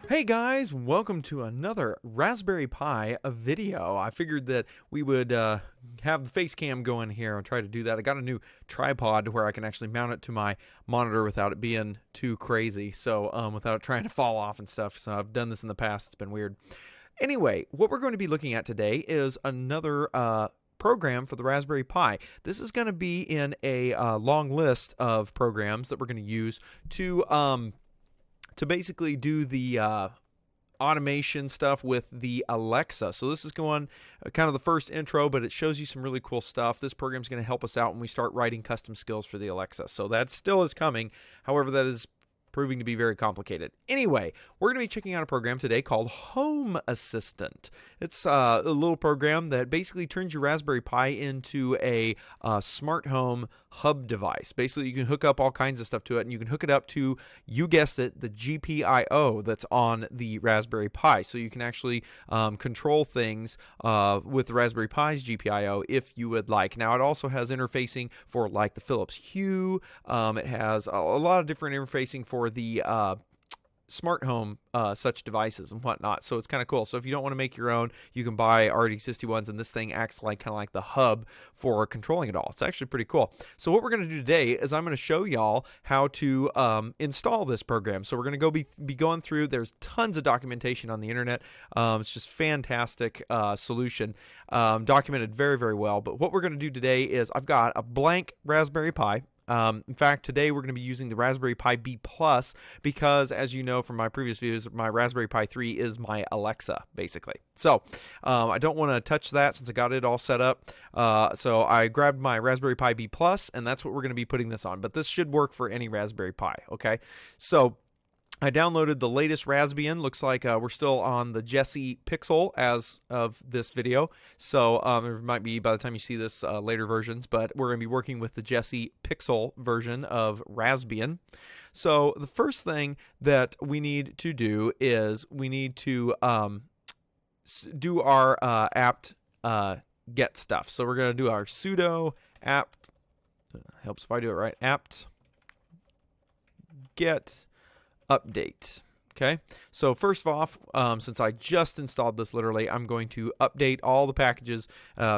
Hey guys, welcome to another Raspberry Pi video. I figured that we would have the face cam going here and try to do that. I got a new tripod where I can actually mount it to my monitor without it being too crazy, so without trying to fall off and stuff. So I've done this in the past. It's been weird. Anyway, what we're going to be looking at today is another program for the Raspberry Pi. This is going to be in a long list of programs that we're going to use to basically do the automation stuff with the Alexa. So this is going kind of the first intro, but it shows you some really cool stuff. This program is going to help us out when we start writing custom skills for the Alexa. So that still is coming. However, that is proving to be very complicated. Anyway, we're going to be checking out a program today called Home Assistant. It's a little program that basically turns your Raspberry Pi into a smart home hub device. Basically, you can hook up all kinds of stuff to it, and you can hook it up to, you guessed it, the GPIO that's on the Raspberry Pi. So you can actually control things with the Raspberry Pi's GPIO if you would like. Now, it also has interfacing for like the Philips Hue. It has a lot of different interfacing for the smart home such devices and whatnot. So it's kind of cool. So if you don't want to make your own, you can buy already existing ones, and this thing acts like kind of like the hub for controlling it all. It's actually pretty cool. So what we're going to do today is I'm going to show y'all how to install this program. So we're going to be going through. There's tons of documentation on the internet. It's just fantastic solution, documented very, very well. But what we're going to do today is I've got a blank Raspberry Pi. In fact, today we're going to be using the Raspberry Pi B Plus because, as you know from my previous videos, my Raspberry Pi 3 is my Alexa, basically. So I don't want to touch that since I got it all set up. So I grabbed my Raspberry Pi B Plus, and that's what we're going to be putting this on. But this should work for any Raspberry Pi, okay? So I downloaded the latest Raspbian. Looks like we're still on the Jessie Pixel as of this video. So there might be, by the time you see this, later versions. But we're going to be working with the Jessie Pixel version of Raspbian. So the first thing that we need to do is we need to do our apt get stuff. So we're going to do our sudo apt, helps if I do it right, apt get update. Okay, so first off, since I just installed this literally, I'm going to update all the packages,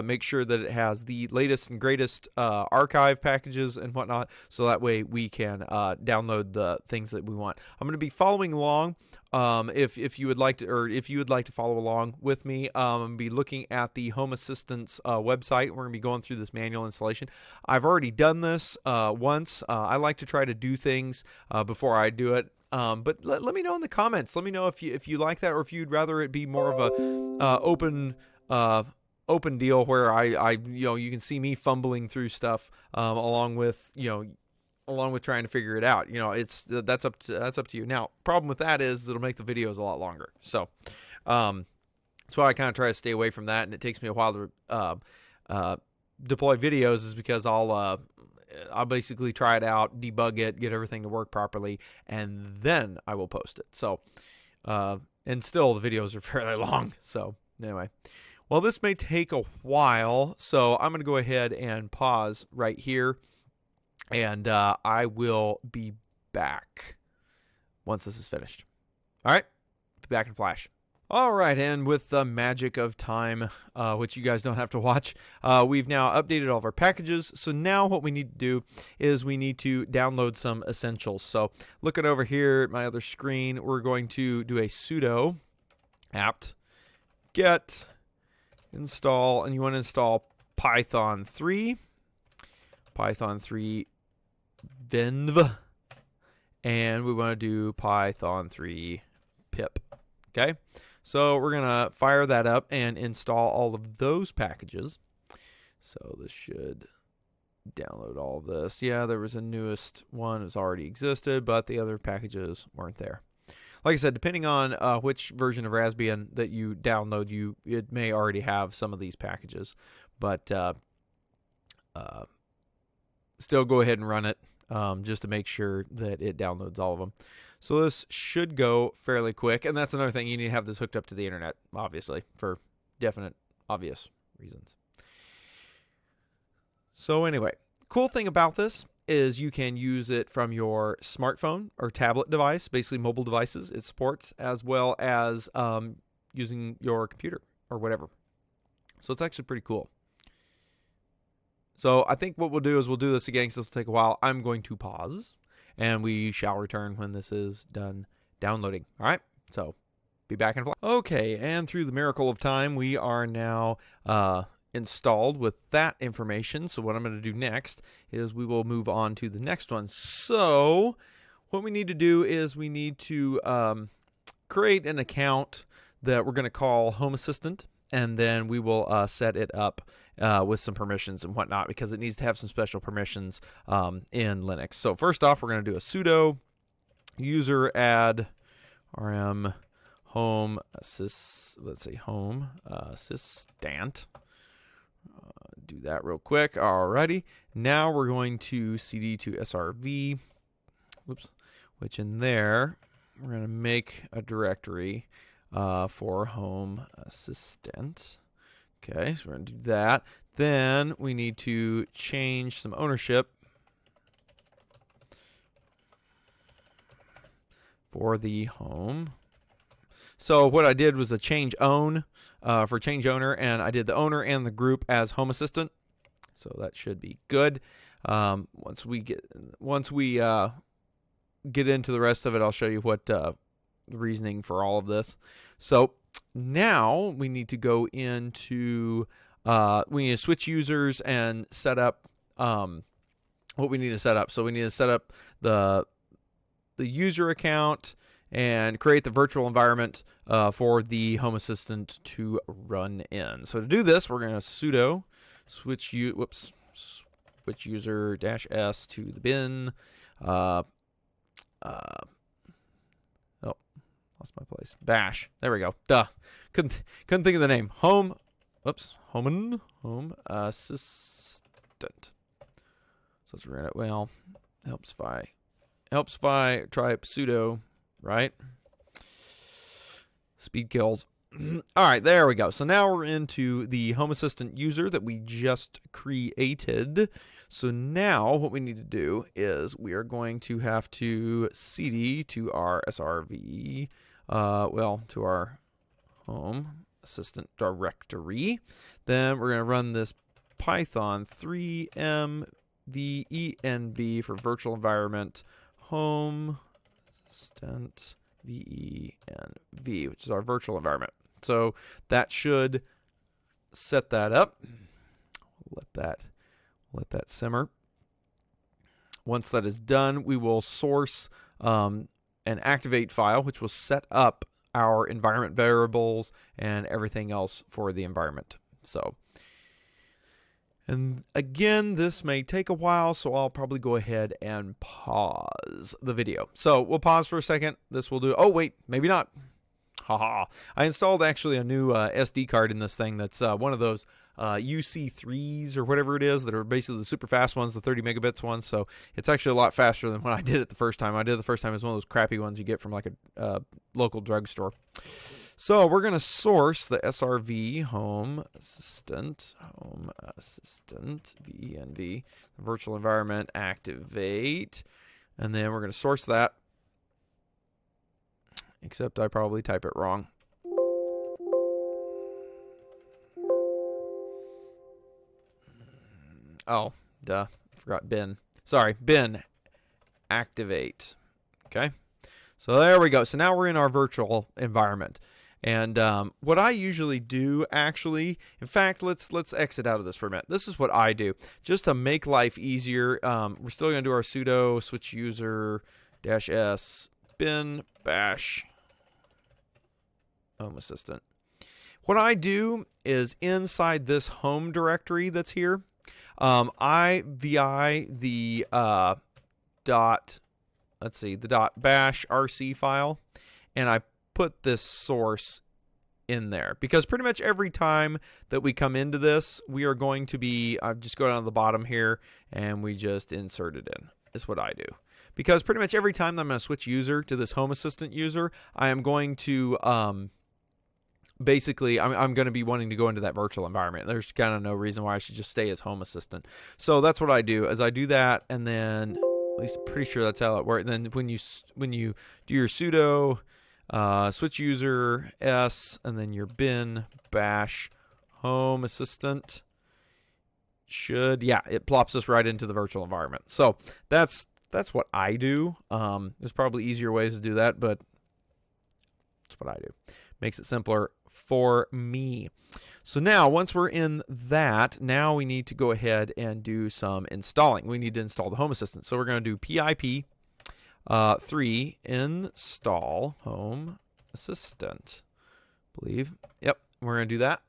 make sure that it has the latest and greatest archive packages and whatnot, so that way we can download the things that we want. I'm going to be following along. If you would like to, or if you would like to follow along with me, I'm going to be looking at the Home Assistant's website. We're going to be going through this manual installation. I've already done this once. I like to try to do things before I do it. But let me know in the comments. Let me know if you like that, or if you'd rather it be more of a open deal where I you can see me fumbling through stuff along with trying to figure it out. That's up to you. Now, problem with that is it'll make the videos a lot longer. So that's why I kind of try to stay away from that, and it takes me a while to deploy videos, is because I'll basically try it out, debug it, get everything to work properly, and then I will post it. So, and still the videos are fairly long. So anyway, well, this may take a while, so I'm going to go ahead and pause right here, and I will be back once this is finished. All right, be back in Flash. All right, and with the magic of time, which you guys don't have to watch, we've now updated all of our packages. So now what we need to do is we need to download some essentials. So looking over here at my other screen, we're going to do a sudo apt get install, and you want to install Python 3 venv, and we want to do Python 3 pip. Okay, so we're gonna fire that up and install all of those packages. So this should download all of this. Yeah, there was a newest one that's already existed, but the other packages weren't there. Like I said, depending on which version of Raspbian that you download, it may already have some of these packages, but still go ahead and run it just to make sure that it downloads all of them. So this should go fairly quick. And that's another thing. You need to have this hooked up to the internet, obviously, for definite, obvious reasons. So anyway, cool thing about this is you can use it from your smartphone or tablet device, basically mobile devices it supports, as well as using your computer or whatever. So it's actually pretty cool. So I think what we'll do is we'll do this again because this will take a while. I'm going to pause, and we shall return when this is done downloading. All right, so be back in a flash. Okay, and through the miracle of time, we are now installed with that information. So what I'm going to do next is we will move on to the next one. So what we need to do is we need to create an account that we're going to call Home Assistant, and then we will set it up with some permissions and whatnot, because it needs to have some special permissions in Linux. So first off, we're going to do a sudo user add rm home assist, let's say home assistant. Do that real quick. Alrighty. Now we're going to cd to srv, which in there we're going to make a directory for home assistant. Okay, so we're going to do that. Then we need to change some ownership for the home. So what I did was a change own for change owner, and I did the owner and the group as home assistant. So that should be good. Once we get into the rest of it, I'll show you what the reasoning for all of this. So now we need to go into we need to switch users and set up what we need to set up. So we need to set up the user account and create the virtual environment for the Home Assistant to run in. So to do this, we're going to sudo switch user -s to the bin. Lost my place. Bash. There we go. Duh. Couldn't think of the name. Home Assistant. So let's run it. Well, helps if I try sudo, right? Speed kills. All right, there we go. So now we're into the Home Assistant user that we just created. So now what we need to do is we are going to have to cd to our srv, to our Home Assistant directory. Then we're going to run this Python 3mvenv for virtual environment Home Assistant venv, which is our virtual environment. So that should set that up. Let that simmer. Once that is done, we will source an activate file, which will set up our environment variables and everything else for the environment. So, and again, this may take a while, so I'll probably go ahead and pause the video. So we'll pause for a second. This will do. Oh, wait, maybe not. Haha. I installed actually a new SD card in this thing that's one of those UC3s or whatever it is that are basically the super fast ones, the 30 megabits ones. So it's actually a lot faster than when I did it the first time. I did it the first time as one of those crappy ones you get from like a local drugstore. So we're going to source the SRV Home Assistant venv, virtual environment activate, and then we're going to source that. Except I probably type it wrong. Oh, duh. Forgot bin. Sorry, bin activate. Okay. So there we go. So now we're in our virtual environment. And what I usually do, actually, in fact, let's exit out of this for a minute. This is what I do. Just to make life easier, we're still going to do our sudo switch user -s bin bash Home Assistant. What I do is inside this home directory that's here, I vi the the .bash rc file, and I put this source in there because pretty much every time that we come into this, we are going to be, I just go down to the bottom here and we just insert it in. is what I do. Because pretty much every time that I'm going to switch user to this Home Assistant user, I am going to basically, I'm going to be wanting to go into that virtual environment. There's kind of no reason why I should just stay as Home Assistant. So that's what I do, is I do that, and then at least pretty sure that's how it works. And then when you do your sudo switch user s, and then your bin bash Home Assistant, it plops us right into the virtual environment. So that's what I do. There's probably easier ways to do that, but that's what I do. Makes it simpler for me. So now, once we're in that, now we need to go ahead and do some installing. We need to install the Home Assistant. So we're going to do pip 3 install Home Assistant. I believe. Yep, we're going to do that.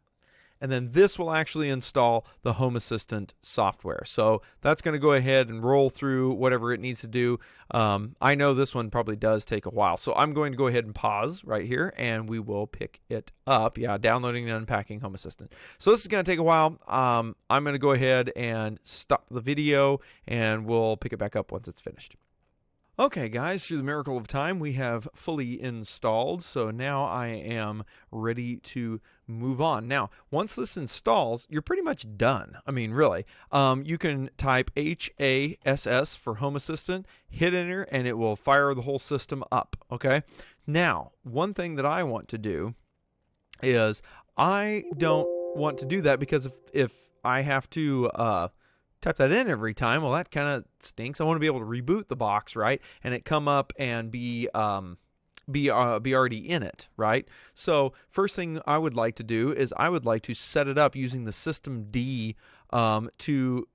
And then this will actually install the Home Assistant software. So that's going to go ahead and roll through whatever it needs to do. I know this one probably does take a while. So I'm going to go ahead and pause right here, and we will pick it up. Yeah, downloading and unpacking Home Assistant. So this is going to take a while. I'm going to go ahead and stop the video, and we'll pick it back up once it's finished. Okay, guys, through the miracle of time, we have fully installed. So now I am ready to move on. Now, once this installs, you're pretty much done. I mean, really. You can type HASS for Home Assistant, hit enter, and it will fire the whole system up. Okay. Now, one thing that I want to do is I don't want to do that, because if I have to type that in every time, well, that kind of stinks. I want to be able to reboot the box, right, and it come up and be already in it, right? So first thing I would like to do is I would like to set it up using the systemd to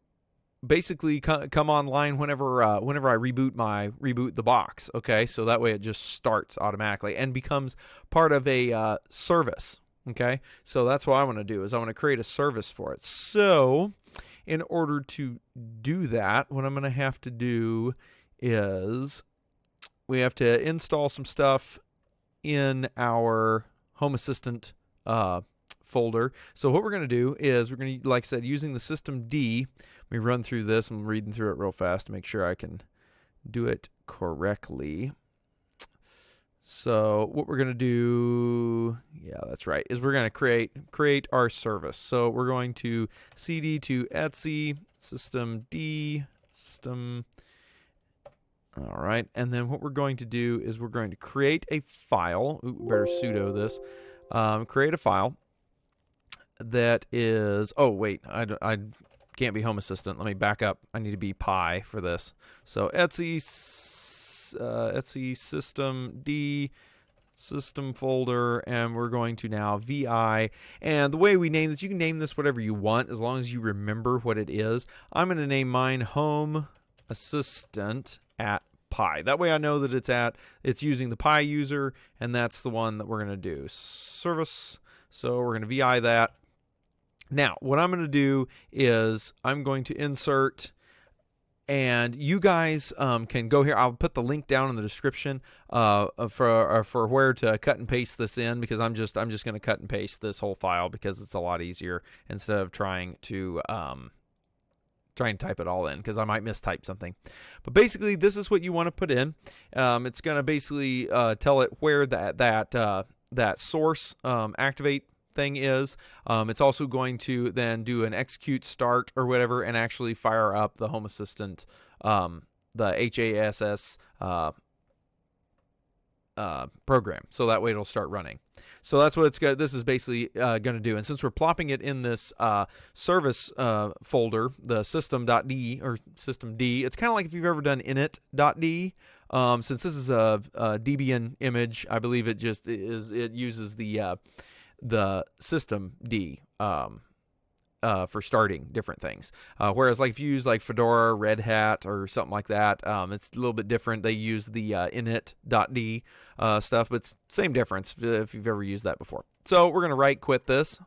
basically come online whenever I reboot the box. Okay, so that way it just starts automatically and becomes part of a service. Okay, so that's what I want to do, is I want to create a service for it. So in order to do that, what I'm going to have to do is we have to install some stuff in our Home Assistant folder. So what we're going to do is we're going to, like I said, using the systemd, let me run through this. I'm reading through it real fast to make sure I can do it correctly. So what we're going to do, yeah, that's right, is we're going to create our service. So we're going to cd to etc systemd system. All right, and then what we're going to do is we're going to create a file. Ooh, better sudo this. Create a file that is, oh wait, I can't be Home Assistant. Let me back up. I need to be Pi for this. So etc systemd system folder, and we're going to now vi, and the way we name this, you can name this whatever you want as long as you remember what it is. I'm going to name mine Home Assistant at Pi. That way I know that it's using the Pi user, and that's the one that we're going to do. Service. So we're going to vi that. Now what I'm going to do is I'm going to insert, and you guys can go here. I'll put the link down in the description for where to cut and paste this in, because I'm just going to cut and paste this whole file because it's a lot easier instead of trying to type it all in, because I might mistype something. But basically, this is what you want to put in. It's going to basically tell it where that source activate thing is. It's also going to then do an execute start or whatever and actually fire up the Home Assistant, the HASS program, so that way it'll start running. So that's what this is basically going to do. And since we're plopping it in this service folder, the system.d or systemd, it's kind of like if you've ever done init.d. Since this is a Debian image, I believe it uses the systemd for starting different things. Whereas like if you use like Fedora, Red Hat, or something like that, it's a little bit different. They use the init.d stuff, but it's same difference if you've ever used that before. So we're going to right quit this.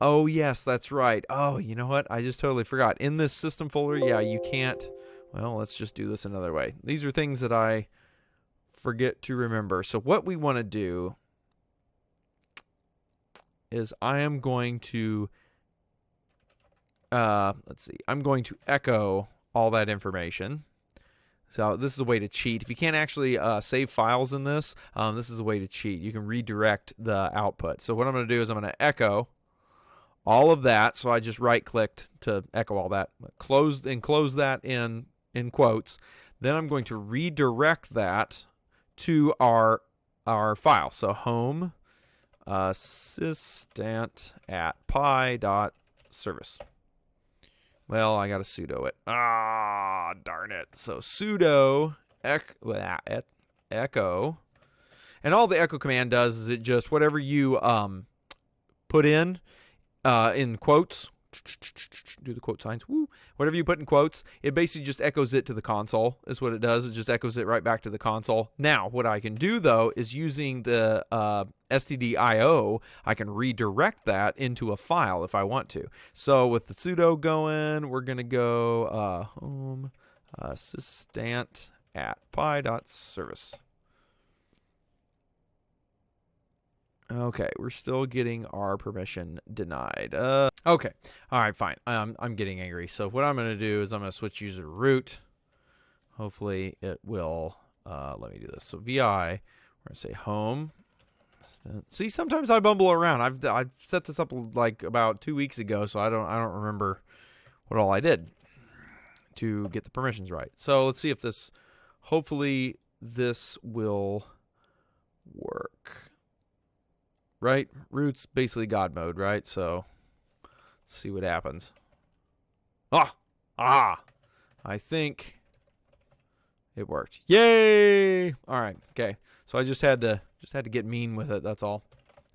Oh, yes, that's right. Oh, you know what? I just totally forgot. In this system folder, yeah, you can't. Well, let's just do this another way. These are things that I forget to remember. So what we want to do is I am going to let's see, I'm going to echo all that information. So this is a way to cheat. If you can't actually save files in this, this is a way to cheat. You can redirect the output. So what I'm going to do is I'm going to echo all of that. So I just right-clicked to echo all that, close that in quotes. Then I'm going to redirect that to our file. So home assistant at pi.service. Well, I got to sudo it. Ah, darn it. So sudo echo. And all the echo command does is it just, whatever you put in quotes, do the quote signs, woo, whatever you put in quotes, it basically just echoes it to the console, is what it does. It just echoes it right back to the console. Now, what I can do, though, is using the stdio, I can redirect that into a file if I want to. So with the sudo going, we're going to go home assistant at pi.service. Okay, we're still getting our permission denied. Okay, all right, fine. I'm getting angry. So what I'm going to do is I'm going to switch user to root. Hopefully it will let me do this. So VI, we're going to say home. See, sometimes I bumble around. I've set this up like about 2 weeks ago, so I don't remember what all I did to get the permissions right. So let's see if this. Hopefully this will work. Right? Root's basically God mode, right? So let's see what happens. I think it worked. Yay! All right. Okay. So I just had to get mean with it. That's all.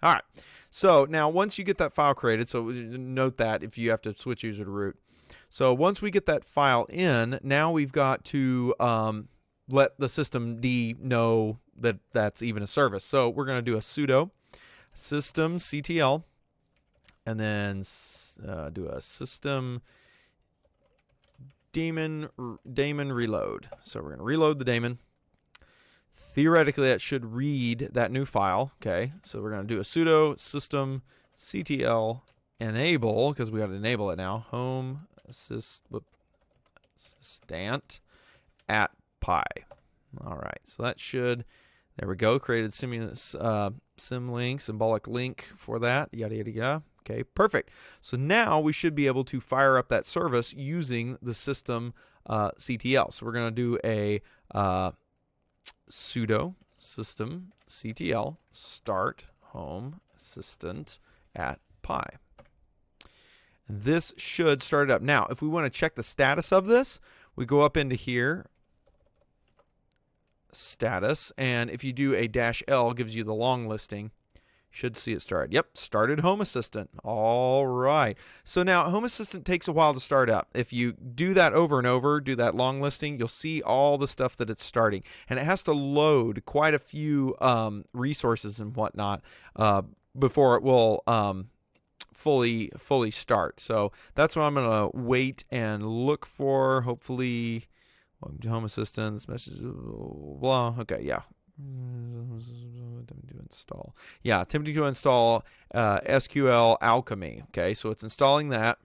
All right. So now once you get that file created, so note that if you have to switch user to root. So once we get that file in, now we've got to let the systemd know that that's even a service. So we're going to do a sudo systemctl, and then do a system daemon reload. So we're going to reload the daemon. Theoretically, that should read that new file. Okay, so we're going to do a sudo systemctl enable, because we got to enable it now. Home assistant at pi. All right, so that should. There we go. Created symlink, symbolic link for that. Yada, yada, yada. Okay, perfect. So now we should be able to fire up that service using the system CTL. So we're going to do a sudo systemctl start home assistant at pi. And this should start it up. Now, if we want to check the status of this, we go up into here. Status, and if you do a -L, gives you the long listing. Should see it started. Yep, started Home Assistant. All right. So now Home Assistant takes a while to start up. If you do that over and over, do that long listing, you'll see all the stuff that it's starting, and it has to load quite a few resources and whatnot before it will fully start. So that's what I'm going to wait and look for. Hopefully. Welcome to Home Assistant. This message, blah. Okay, yeah. To install. Yeah, attempting to install SQL Alchemy. Okay, so it's installing that,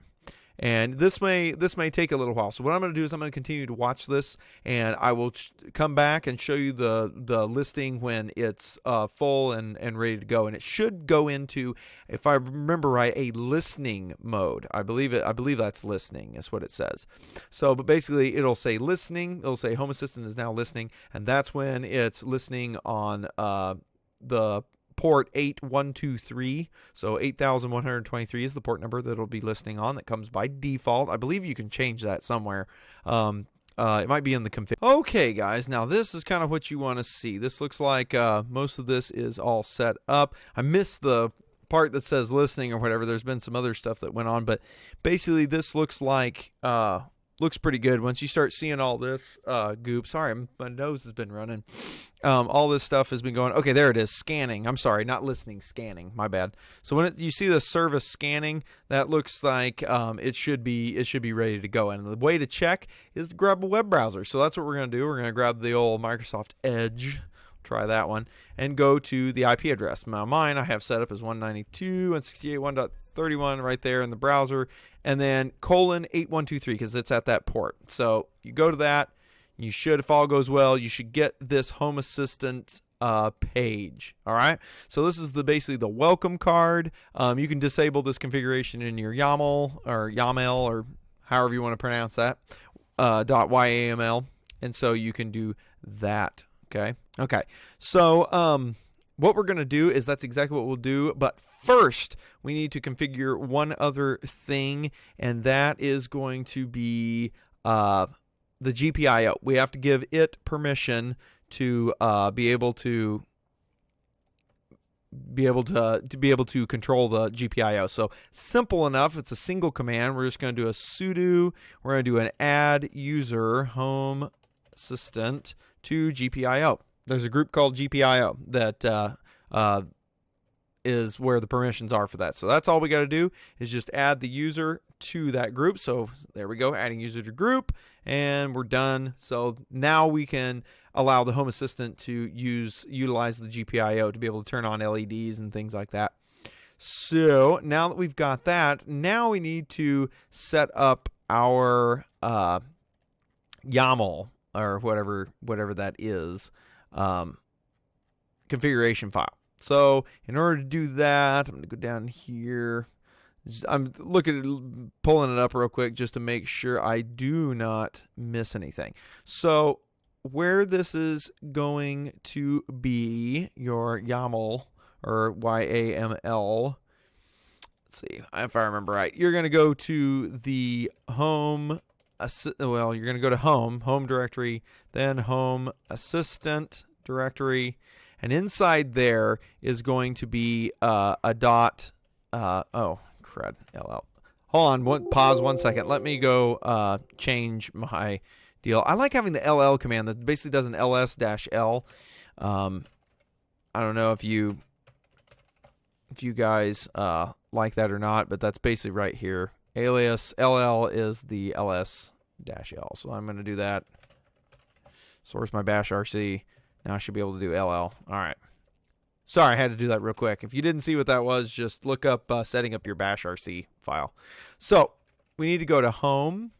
and this may take a little while. So what I'm going to do is I'm going to continue to watch this, and I will come back and show you the listing when it's full and ready to go. And it should go into, if I remember right, a listening mode. I believe that's listening is what it says. So, but basically it'll say listening. It'll say Home Assistant is now listening, and that's when it's listening on the port 8123. So 8123 is the port number that it'll be listening on. That comes by default. I believe you can change that somewhere. It might be in the config. Okay, guys. Now this is kind of what you want to see. This looks like most of this is all set up. I missed the part that says listening or whatever. There's been some other stuff that went on, but basically this looks like looks pretty good. Once you start seeing all this goop, sorry, my nose has been running. All this stuff has been going. Okay, there it is. Scanning. I'm sorry, not listening. Scanning. My bad. So when you see the service scanning, that looks like it should be ready to go. And the way to check is to grab a web browser. So that's what we're going to do. We're going to grab the old Microsoft Edge. Try that one and go to the IP address. Now mine I have set up as 192.168.1.30. 31 right there in the browser, and then :8123 because it's at that port. So you go to that. You should, if all goes well, you should get this Home Assistant page. All right. So this is basically the welcome card. You can disable this configuration in your YAML or however you want to pronounce that. .yaml, and so you can do that. Okay. So what we're going to do is that's exactly what we'll do, but first we need to configure one other thing, and that is going to be the GPIO. We have to give it permission to be able to control the GPIO. So simple enough. It's a single command. We're just going to do a sudo. We're going to do an add user home assistant to GPIO. There's a group called GPIO that is where the permissions are for that. So that's all we got to do is just add the user to that group. So there we go, adding user to group, and we're done. So now we can allow the Home Assistant to utilize the GPIO to be able to turn on LEDs and things like that. So now that we've got that, now we need to set up our YAML or whatever that is, configuration file. So in order to do that, I'm going to go down here. I'm pulling it up real quick just to make sure I do not miss anything. So where this is going to be your YAML or YAML, let's see if I remember right. You're going to go to the home. You're going to go to home directory, then Home Assistant directory, and inside there is going to be a dot. Oh crud, LL. Hold on, pause 1 second. Let me go change my deal. I like having the LL command that basically does an ls-l. I don't know if you guys like that or not, but that's basically right here. Alias LL is the ls-l. So I'm going to do that. Source my bash RC. Now I should be able to do LL. All right. Sorry, I had to do that real quick. If you didn't see what that was, just look up setting up your bash RC file. So we need to go to Home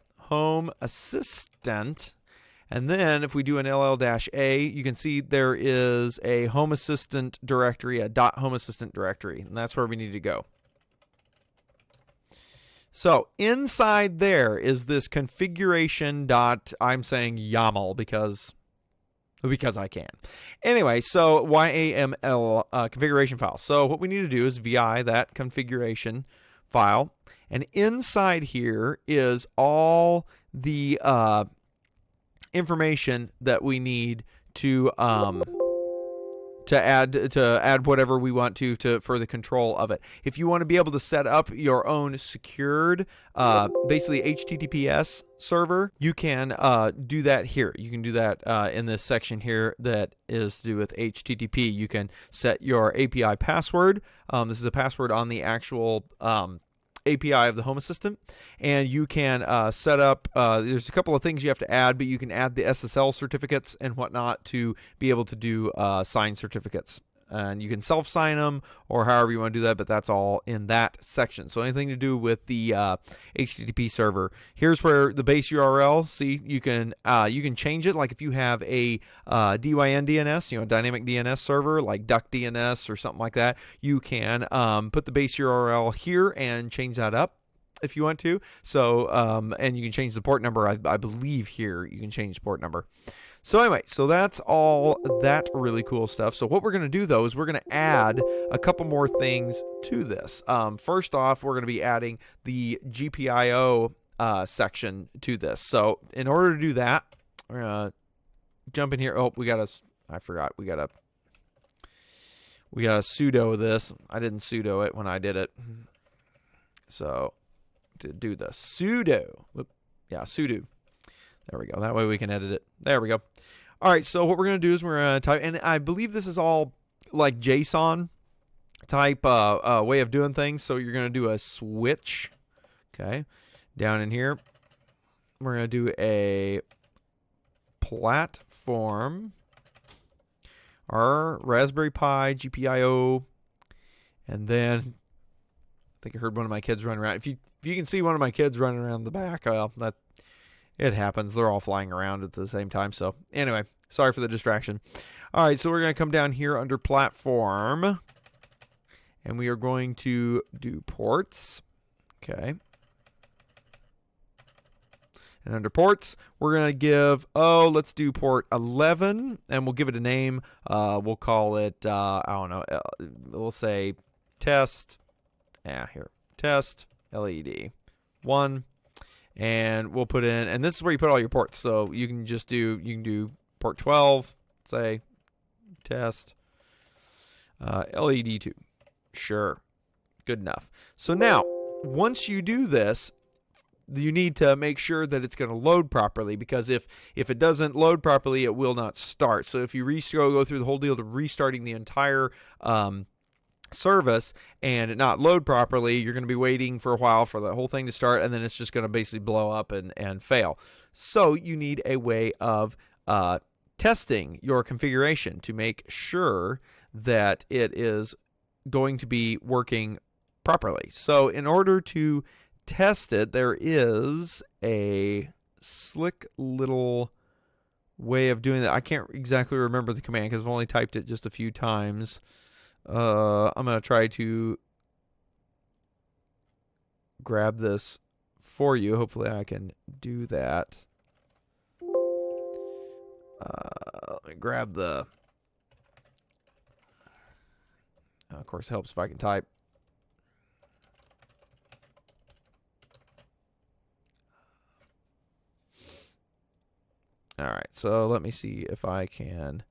Assistant, and then if we do an LL-A, you can see there is a Home Assistant directory, a .home assistant directory, and that's where we need to go. So inside there is this configuration I'm saying YAML because I can. Anyway, so YAML configuration file. So what we need to do is VI that configuration file, and inside here is all the information that we need to add whatever we want to for the control of it. If you want to be able to set up your own secured, basically HTTPS server, you can do that here. You can do that in this section here that is to do with HTTP. You can set your API password. This is a password on the actual API of the Home Assistant, and you can set up, there's a couple of things you have to add, but you can add the SSL certificates and whatnot to be able to do signed certificates. And you can self-sign them or however you want to do that, but that's all in that section. So anything to do with the HTTP server. Here's where the base URL, see, you can change it. Like if you have a DYN DNS, dynamic DNS server like Duck DNS or something like that, you can put the base URL here and change that up if you want to. So, and you can change the port number. I believe here you can change the port number. So anyway, so that's all that really cool stuff. So what we're going to do, though, is we're going to add a couple more things to this. First off, we're going to be adding the GPIO section to this. So in order to do that, we're going to jump in here. Oh, I forgot. We got to sudo this. I didn't sudo it when I did it. So to do the sudo. Sudo. There we go. That way we can edit it. There we go. All right, so what we're going to do is we're going to type, and I believe this is all like JSON type way of doing things. So you're going to do a switch. Okay. Down in here, we're going to do a platform, our Raspberry Pi GPIO, and then think I heard one of my kids running around. If you can see one of my kids running around the back, well, it happens. They're all flying around at the same time. So anyway, sorry for the distraction. All right, so we're going to come down here under platform, and we are going to do ports. Okay. And under ports, we're going to give, let's do port 11, and we'll give it a name. We'll call it, I don't know, we'll say test, test LED 1, and we'll put in, and this is where you put all your ports. So you can do port 12, say test LED 2. Sure. Good enough. So now, once you do this, you need to make sure that it's going to load properly, because if it doesn't load properly, it will not start. So if you go through the whole deal to restarting the entire service and it not load properly, you're going to be waiting for a while for the whole thing to start, and then it's just going to basically blow up and fail. So you need a way of testing your configuration to make sure that it is going to be working properly. So in order to test it, there is a slick little way of doing that. I can't exactly remember the command because I've only typed it just a few times. I'm going to try to grab this for you. Hopefully I can do that. Let me grab the... of course, it helps if I can type. All right, so let me see if I can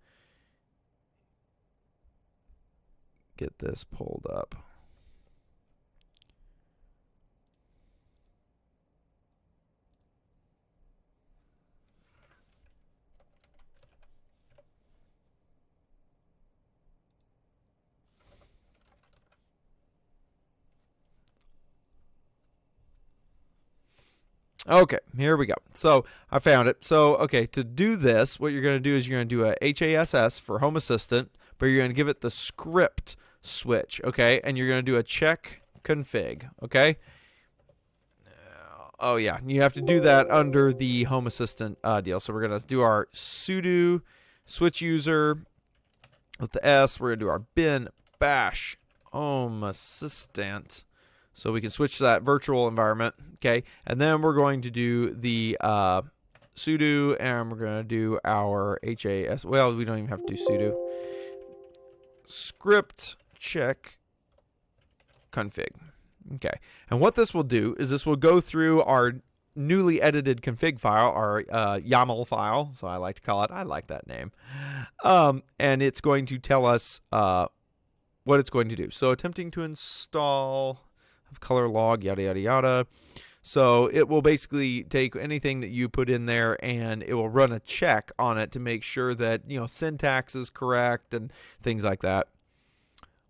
get this pulled up. Okay, here we go. So I found it. So, okay, to do this, what you're going to do is you're going to do a HASS for Home Assistant, but you're going to give it the script switch, okay? And you're going to do a check config, okay? Oh, yeah, you have to do that under the Home Assistant deal. So we're going to do our sudo switch user with the S. We're going to do our bin bash Home Assistant, so we can switch to that virtual environment, okay? And then we're going to do the sudo, and we're going to do our HAS. Well, we don't even have to do sudo. Script check config. Okay. And what this will do is this will go through our newly edited config file, our YAML file, so I like to call it. I like that name. And it's going to tell us what it's going to do. So attempting to install color log, yada, yada, yada. So it will basically take anything that you put in there and it will run a check on it to make sure that, syntax is correct and things like that.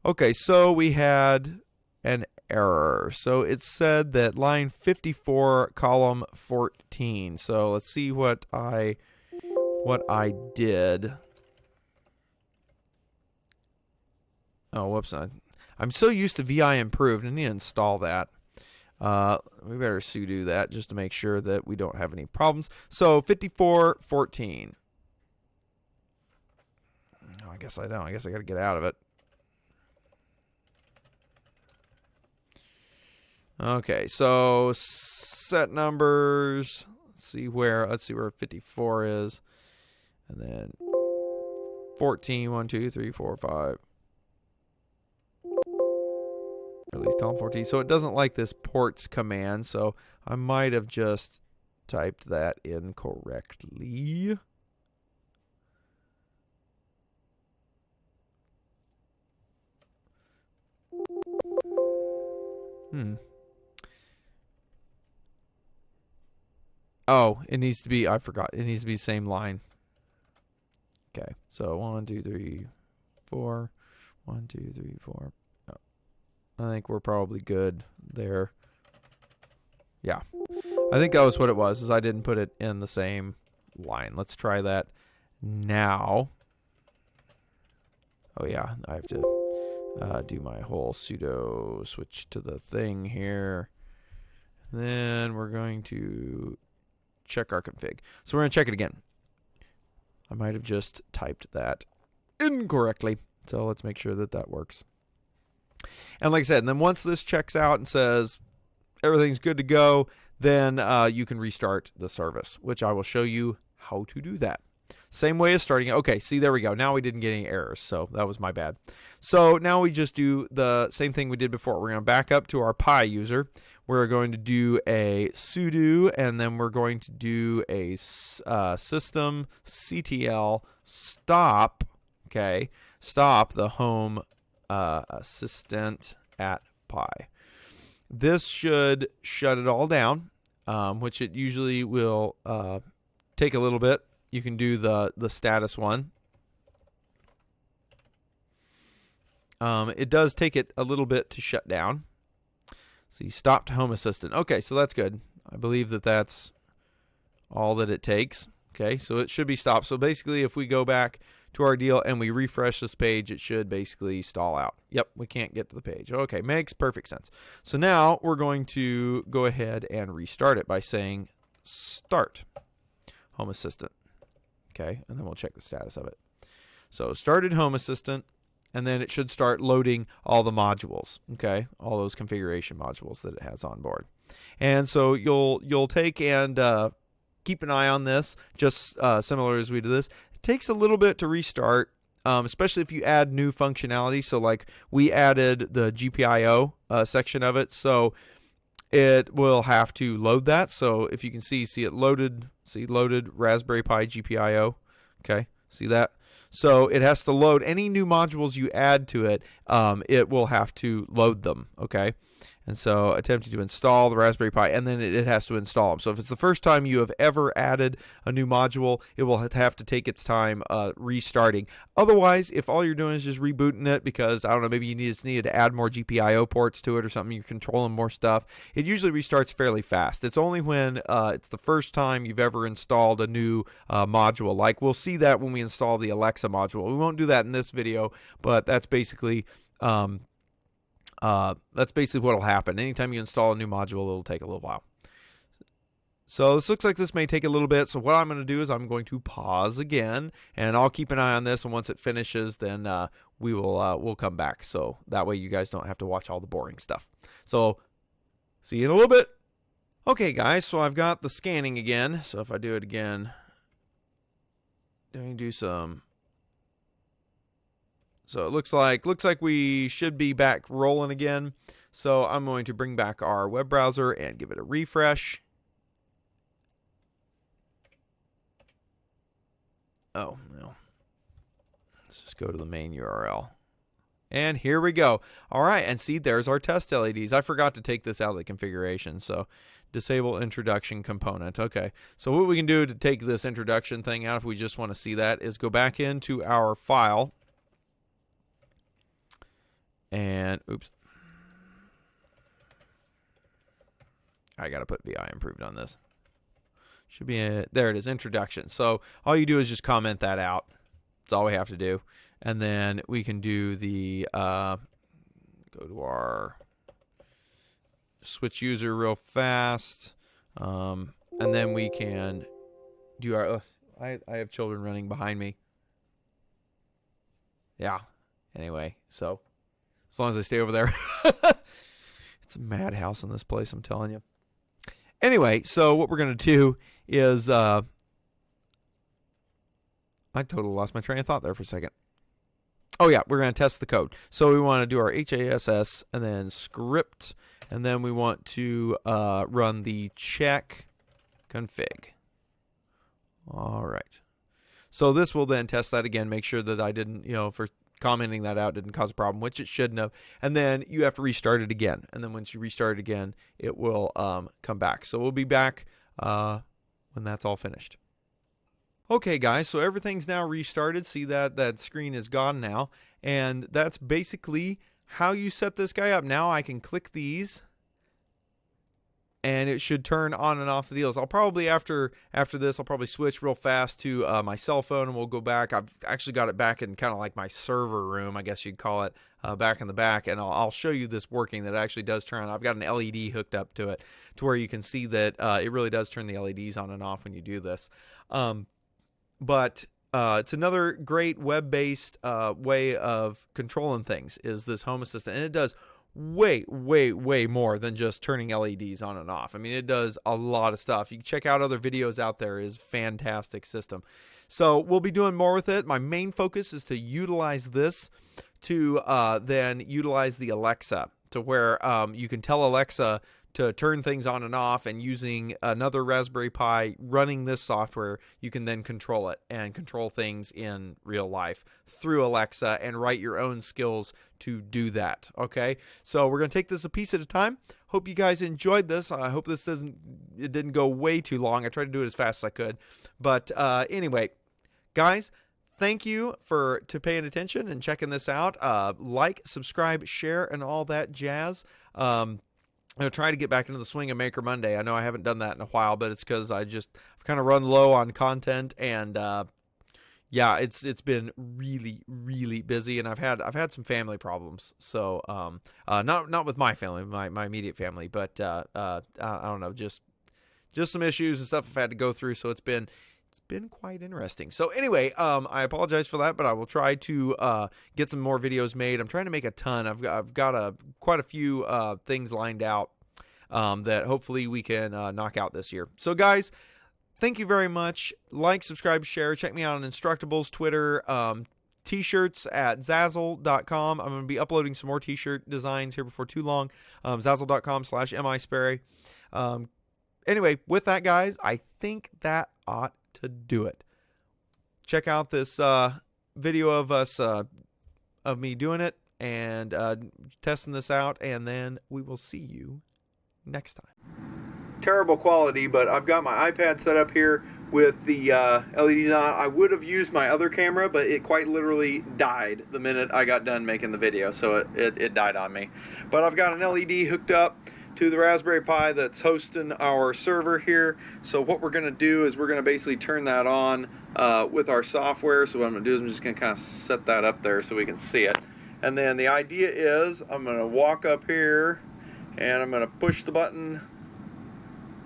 Okay, so we had an error. So it said that line 54, column 14. So let's see what I did. Oh, whoops. I'm so used to VI improved. I need to install that. We better sudo that just to make sure that we don't have any problems. So 54.14. No, I guess I don't. I guess I got to get out of it. Okay, so set numbers. Let's see where 54 is. And then 14, 1, 2, 3, 4, 5. Release column 14. So it doesn't like this ports command, so I might have just typed that incorrectly. Oh, it needs to be, I forgot. It needs to be same line. Okay, so 1, 2, 3, 4. 1, 2, 3, 4. I think we're probably good there. Yeah. I think that was what it was, is I didn't put it in the same line. Let's try that now. Oh, yeah. I have to do my whole sudo switch to the thing here. Then we're going to check our config. So we're going to check it again. I might have just typed that incorrectly. So let's make sure that that works. And like I said, and then once this checks out and says everything's good to go, then you can restart the service, which I will show you how to do that. Same way as starting it. Okay, see, there we go. Now we didn't get any errors, so that was my bad. So now we just do the same thing we did before. We're going to back up to our Pi user. We're going to do a sudo, and then we're going to do a system ctl stop, okay, stop the home assistant at Pi. This should shut it all down, which it usually will take a little bit. You can do the status one. It does take it a little bit to shut down. See, stopped home assistant. Okay, so that's good. I believe that that's all that it takes. Okay, so it should be stopped. So basically, if we go back to our deal and we refresh this page, it should basically stall out. Yep, we can't get to the page. Okay, makes perfect sense. So now we're going to go ahead and restart it by saying start home assistant. Okay, and then we'll check the status of it. So started home assistant, and then it should start loading all the modules, okay, all those configuration modules that it has on board. And so you'll take and keep an eye on this, just similar as we do this. It takes a little bit to restart, especially if you add new functionality. So like we added the GPIO section of it, so it will have to load that. So if you can see it loaded, loaded Raspberry Pi GPIO, okay, see that? So it has to load any new modules you add to it. It will have to load them, okay? And so attempting to install the Raspberry Pi, and then it has to install them. So if it's the first time you have ever added a new module, it will have to take its time restarting. Otherwise, if all you're doing is just rebooting it because, I don't know, maybe you needed to add more GPIO ports to it or something, you're controlling more stuff, it usually restarts fairly fast. It's only when it's the first time you've ever installed a new module. Like we'll see that when we install the Alexa module. We won't do that in this video, but that's basically what will happen. Anytime you install a new module, it'll take a little while. So this looks like this may take a little bit. So what I'm going to do is I'm going to pause again, and I'll keep an eye on this. And once it finishes, then we'll come back. So that way you guys don't have to watch all the boring stuff. So see you in a little bit. Okay, guys. So I've got the scanning again. So if I do it again, let me do some. So it looks like we should be back rolling again. So I'm going to bring back our web browser and give it a refresh. Oh, no. Let's just go to the main URL. And here we go. All right, and see, there's our test LEDs. I forgot to take this out of the configuration. So disable introduction component. Okay, so what we can do to take this introduction thing out if we just want to see that is go back into our file. And oops, I gotta put VI improved on this. Should be there. It is, introduction. So all you do is just comment that out. That's all we have to do, and then we can do the go to our switch user real fast, and then we can do our. I have children running behind me. Yeah. Anyway, so. As long as I stay over there. It's a madhouse in this place, I'm telling you. Anyway, so what we're going to do is... I totally lost my train of thought there for a second. Oh, yeah, we're going to test the code. So we want to do our HASS and then script. And then we want to run the check config. All right. So this will then test that again, make sure that I didn't, for... commenting that out didn't cause a problem, which it shouldn't have. And then you have to restart it again. And then once you restart it again, it will come back. So we'll be back when that's all finished. Okay, guys, so everything's now restarted. See that screen is gone now. And that's basically how you set this guy up. Now I can click these, and it should turn on and off the deals. I'll probably, after this, I'll probably switch real fast to my cell phone, and we'll go back. I've actually got it back in kind of like my server room, I guess you'd call it. back in the back, and I'll show you this working, that it actually does turn on. I've got an LED hooked up to it to where you can see that it really does turn the LEDs on and off when you do this. But it's another great web-based way of controlling things, is this Home Assistant, and it does way more than just turning LEDs on and off. I mean, it does a lot of stuff. You can check out other videos out there. It's a fantastic system. So we'll be doing more with it. My main focus is to utilize this to then utilize the Alexa, to where you can tell Alexa to turn things on and off, and using another Raspberry Pi running this software, you can then control it and control things in real life through Alexa and write your own skills to do that. Okay, so we're going to take this a piece at a time. Hope you guys enjoyed this. I hope this didn't go way too long. I tried to do it as fast as I could. But anyway, guys, thank you for paying attention and checking this out. Like, subscribe, share, and all that jazz. I'm going to try to get back into the swing of Maker Monday. I know I haven't done that in a while, but it's because I've kind of run low on content, and yeah, it's been really busy, and I've had some family problems. So not with my family, my immediate family, but I don't know, just some issues and stuff I've had to go through. So it's been quite interesting. So anyway, I apologize for that, but I will try to get some more videos made. I'm trying to make a ton. I've got quite a few things lined out that hopefully we can knock out this year. So guys, thank you very much. Like, subscribe, share. Check me out on Instructables, Twitter, t-shirts at Zazzle.com. I'm going to be uploading some more t-shirt designs here before too long. Zazzle.com/misperry. Anyway, with that, guys, I think that ought to do it. Check out this video of us of me doing it and testing this out, and then we will see you next time. Terrible quality, but I've got my iPad set up here with the LEDs on. I would have used my other camera, but it quite literally died the minute I got done making the video, so it died on me. But I've got an LED hooked up to the Raspberry Pi that's hosting our server here. So what we're going to do is we're going to basically turn that on with our software. So what I'm going to do is I'm just going to kind of set that up there so we can see it. And then the idea is I'm going to walk up here and I'm going to push the button,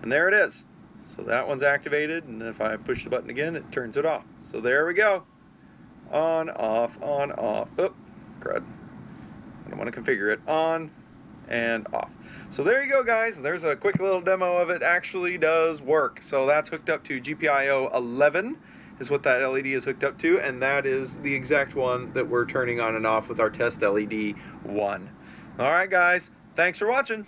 and there it is. So that one's activated, and if I push the button again, it turns it off. So there we go. On, off, on, off. Oh, crud. I don't want to configure it. On and off. So there you go, guys. There's a quick little demo of it. Actually does work. So that's hooked up to GPIO 11 is what that LED is hooked up to, and that is the exact one that we're turning on and off with our test LED 1. All right, guys. Thanks for watching.